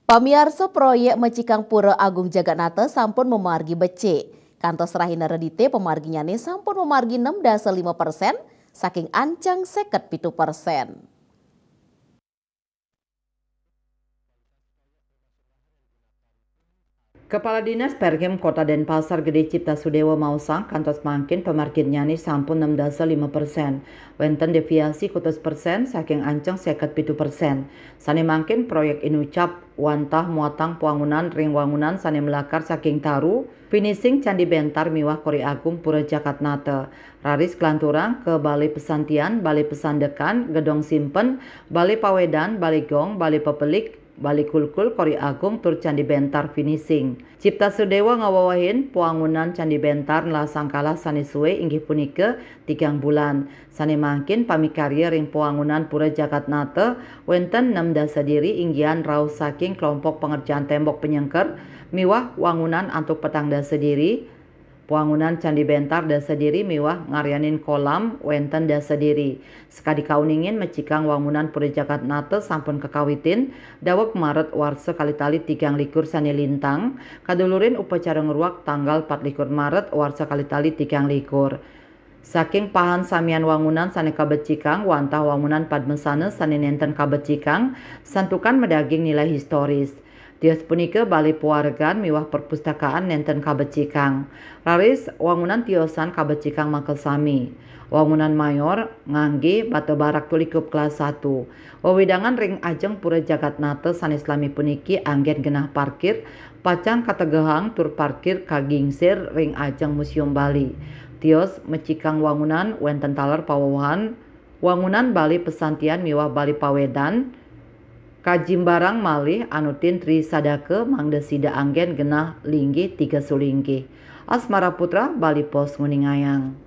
Pamiarsa proyek Mecikang Pura Agung Jagatnata sampun memargi becik. Kantos Rahina Redite pemarginyane sampun memargi 6,5% saking ancang 57%. Kepala Dinas Perkem Kota Denpasar Gede Cipta Sudewa Mausang kantos mangkin pemargin nyani sampun 6,5%. Wenten deviasi kutus persen saking anceng 57%. Sane mangkin proyek inucap wantah muatang puangunan ring wangunan sane melakar saking taru finishing Candi Bentar miwah Kori Agung Pura Jagatnata. Raris kelanturang ke Balai Pesantian, Balai Pesandekan, Gedong Simpen, Balai Pawedan, Balai Gong, Balai Pepelik, Bali Kulkul Kori Agung tur Candi Bentar finishing. Cipta Sudewa ngawawahin puangunan Candi Bentar lasangkala sanesue inggih punika 3 bulan. Sane mangkin pamikarya ring puangunan Pura Jagatnata wenten 6 dasa diri inggian rauh saking kelompok pengerjaan tembok penyengker miwah wangunan antuk petang dasa diri. Puangunan Candi Bentar dasa diri miwah ngaryanin kolam wenten dasa diri. Sekadi kauningin mecikang wangunan Pura Jagatnata sampun kekawitin daweg Maret warsa kalitali 3 sane lintang kadulurin upacara ngeruak tanggal 4 Maret warsa kalitali 3. Saking pahan samian wangunan sane kabecikang wantah wangunan padmesane sane nenten kabecikang santukan medaging nilai historis. Tios punika Balai Puargan miwah perpustakaan nenten kabecikang. Raris wangunan tiosan kabecikang mangkel sami. Wangunan mayor ngangge batu barak tulikup kelas 1. Wewidangan ring ajeng Pura Jagatnata sanes lami puniki anggen genah parkir pacang kategehang tur parkir kagingsir ring ajeng Museum Bali. Tios mecikang wangunan wenten taler pawohan wangunan Balai Pesantian miwah Balai Pawedan kajimbarang malih anutin Tri Sadake mangda sida anggen genah linggih 3 sulinggi. Asmara Putra Bali Pos Nguningayang.